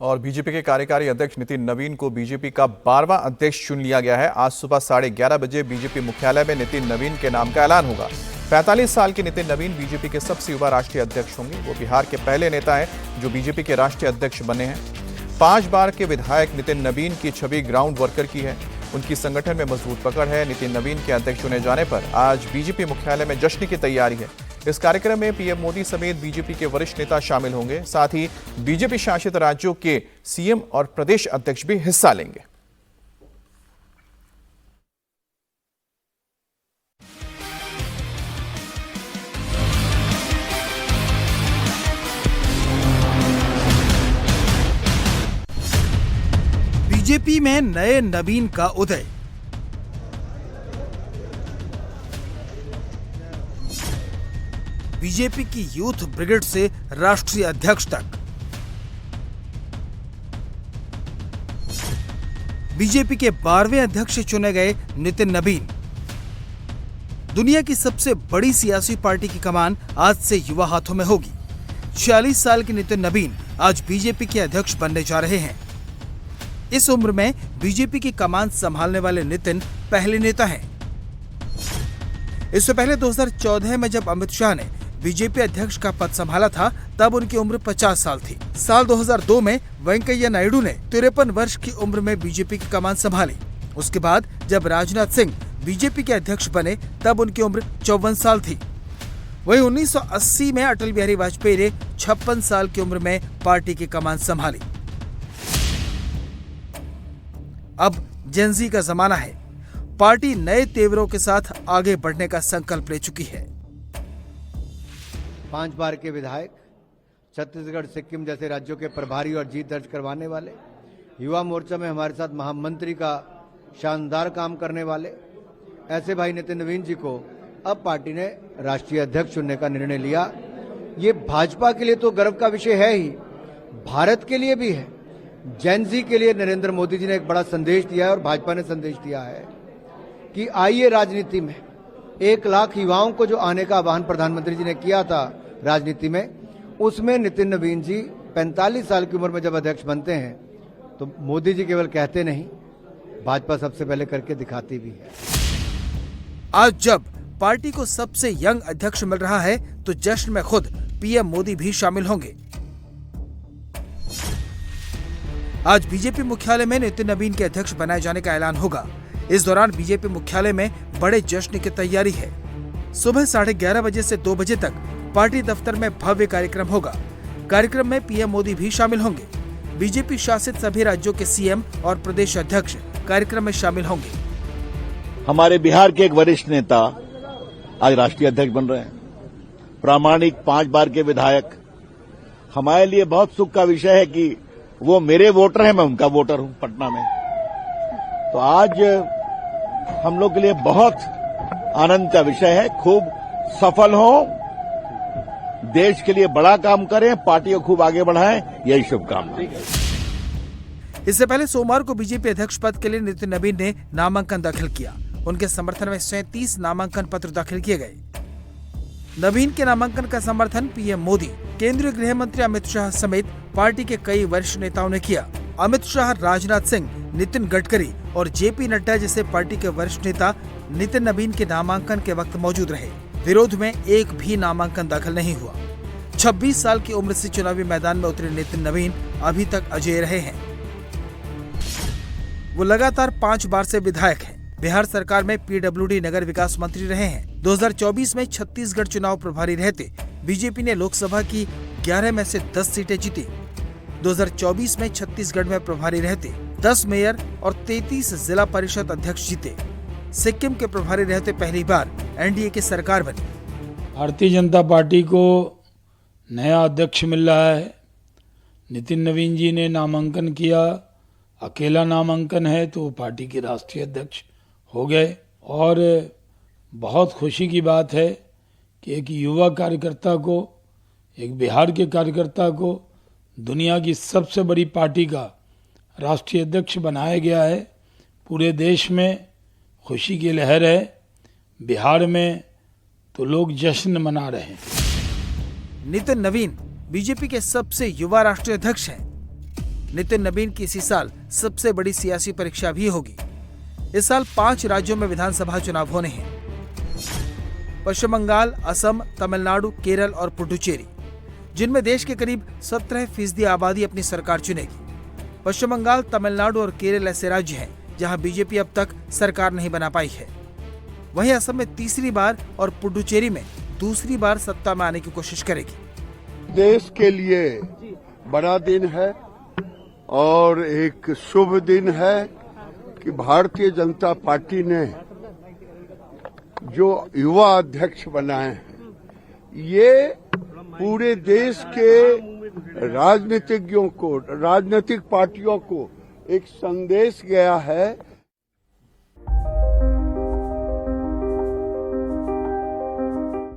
और बीजेपी के कार्यकारी अध्यक्ष नितिन नवीन को बीजेपी का 12वां अध्यक्ष चुन लिया गया है। आज सुबह 11:30 बजे बीजेपी मुख्यालय में नितिन नवीन के नाम का ऐलान होगा। 45 साल के नितिन नवीन बीजेपी के सबसे युवा राष्ट्रीय अध्यक्ष होंगे। वो बिहार के पहले नेता हैं जो बीजेपी के राष्ट्रीय अध्यक्ष बने हैं। 5 बार के विधायक नितिन नवीन की छवि ग्राउंड वर्कर की है। उनकी संगठन में मजबूत पकड़ है। नितिन नवीन के अध्यक्ष चुने जाने पर आज बीजेपी मुख्यालय में जश्न की तैयारी है। इस कार्यक्रम में पीएम मोदी समेत बीजेपी के वरिष्ठ नेता शामिल होंगे। साथ ही बीजेपी शासित राज्यों के सीएम और प्रदेश अध्यक्ष भी हिस्सा लेंगे। बीजेपी में नए नवीन का उदय। बीजेपी की यूथ ब्रिगेड से राष्ट्रीय अध्यक्ष तक। बीजेपी के 12वें अध्यक्ष चुने गए नितिन नवीन। दुनिया की सबसे बड़ी सियासी पार्टी की कमान आज से युवा हाथों में होगी। 46 साल के नितिन नवीन आज बीजेपी के अध्यक्ष बनने जा रहे हैं। इस उम्र में बीजेपी की कमान संभालने वाले नितिन पहले नेता हैं। इससे पहले 2014 में जब अमित शाह ने बीजेपी अध्यक्ष का पद संभाला था तब उनकी उम्र 50 साल थी। साल 2002 में वेंकैया नायडू ने 53 वर्ष की उम्र में बीजेपी की कमान संभाली। उसके बाद जब राजनाथ सिंह बीजेपी के अध्यक्ष बने तब उनकी उम्र 54 साल थी। वहीं 1980 में अटल बिहारी वाजपेयी ने 56 साल की उम्र में पार्टी की कमान संभाली। अब जेनजी का जमाना है। पार्टी नए तेवरों के साथ आगे बढ़ने का संकल्प ले चुकी है। 5 बार के विधायक, छत्तीसगढ़, सिक्किम जैसे राज्यों के प्रभारी और जीत दर्ज करवाने वाले, युवा मोर्चा में हमारे साथ महामंत्री का शानदार काम करने वाले ऐसे भाई नितिन नवीन जी को अब पार्टी ने राष्ट्रीय अध्यक्ष चुनने का निर्णय लिया। ये भाजपा के लिए तो गर्व का विषय है ही, भारत के लिए भी है। जेनजी के लिए नरेंद्र मोदी जी ने एक बड़ा संदेश दिया है और भाजपा ने संदेश दिया है कि आइए राजनीति में। 1 लाख युवाओं को जो आने का आह्वान प्रधानमंत्री जी ने किया था राजनीति में, उसमें नितिन नवीन जी 45 साल की उम्र में जब अध्यक्ष बनते हैं तो मोदी जी केवल कहते नहीं, भाजपा सबसे पहले करके दिखाती भी है। आज जब पार्टी को सबसे यंग अध्यक्ष मिल रहा है तो जश्न में खुद पीएम मोदी भी शामिल होंगे। आज बीजेपी मुख्यालय में नितिन नवीन के अध्यक्ष बनाए जाने का ऐलान होगा। इस दौरान बीजेपी मुख्यालय में बड़े जश्न की तैयारी है। सुबह 11:30 बजे से 2 बजे तक पार्टी दफ्तर में भव्य कार्यक्रम होगा। कार्यक्रम में पीएम मोदी भी शामिल होंगे। बीजेपी शासित सभी राज्यों के सीएम और प्रदेश अध्यक्ष कार्यक्रम में शामिल होंगे। हमारे बिहार के एक वरिष्ठ नेता आज राष्ट्रीय अध्यक्ष बन रहे हैं। प्रामाणिक 5 बार के विधायक। हमारे लिए बहुत सुख का विषय है कि वो मेरे वोटर हैं, मैं उनका वोटर हूं पटना में। तो आज हम लोग के लिए बहुत आनंद का विषय है। खूब सफल हो, देश के लिए बड़ा काम करें, पार्टी को खूब आगे बढ़ाएं, यही शुभकामना। इससे पहले सोमवार को बीजेपी अध्यक्ष पद के लिए नितिन नवीन ने नामांकन दाखिल किया। उनके समर्थन में 37 नामांकन पत्र दाखिल किए गए। नवीन के नामांकन का समर्थन पीएम मोदी, केंद्रीय गृह मंत्री अमित शाह समेत पार्टी के कई वरिष्ठ नेताओं ने किया। अमित शाह, राजनाथ सिंह, नितिन गडकरी और जेपी नड्डा जैसे पार्टी के वरिष्ठ नेता नितिन नवीन के नामांकन के वक्त मौजूद रहे। विरोध में एक भी नामांकन दाखिल नहीं हुआ। 26 साल की उम्र से चुनावी मैदान में उतरे नितिन नवीन अभी तक अजेय रहे हैं। वो लगातार 5 बार से विधायक हैं। बिहार सरकार में पीडब्ल्यूडी नगर विकास मंत्री रहे हैं। 2024 में छत्तीसगढ़ चुनाव प्रभारी रहते बीजेपी ने लोकसभा की 11 में से 10 सीटें जीती। 2024 में छत्तीसगढ़ में प्रभारी रहते 10 मेयर और 33 जिला परिषद अध्यक्ष जीते। सिक्किम के प्रभारी रहते पहली बार एनडीए की सरकार बनी। भारतीय जनता पार्टी को नया अध्यक्ष मिल रहा है। नितिन नवीन जी ने नामांकन किया, अकेला नामांकन है तो पार्टी के राष्ट्रीय अध्यक्ष हो गए। और बहुत खुशी की बात है कि एक युवा कार्यकर्ता को, एक बिहार के कार्यकर्ता को दुनिया की सबसे बड़ी पार्टी का राष्ट्रीय अध्यक्ष बनाया गया है। पूरे देश में खुशी की लहर है। बिहार में तो लोग जश्न मना रहे हैं। नितिन नवीन बीजेपी के सबसे युवा राष्ट्रीय अध्यक्ष हैं। नितिन नवीन की इसी साल सबसे बड़ी सियासी परीक्षा भी होगी। इस साल 5 राज्यों में विधानसभा चुनाव होने हैं। पश्चिम बंगाल, असम, तमिलनाडु, केरल और पुडुचेरी, जिनमें देश के करीब 17% आबादी अपनी सरकार चुनेगी। पश्चिम बंगाल, तमिलनाडु और केरल ऐसे राज्य हैं जहां बीजेपी अब तक सरकार नहीं बना पाई है। वहीं असम में तीसरी बार और पुडुचेरी में दूसरी बार सत्ता में आने की कोशिश करेगी। देश के लिए बड़ा दिन है और एक शुभ दिन है कि भारतीय जनता पार्टी ने जो युवा अध्यक्ष बनाए हैं, ये पूरे देश के राजनीतिज्ञों को, राजनीतिक पार्टियों को एक संदेश गया है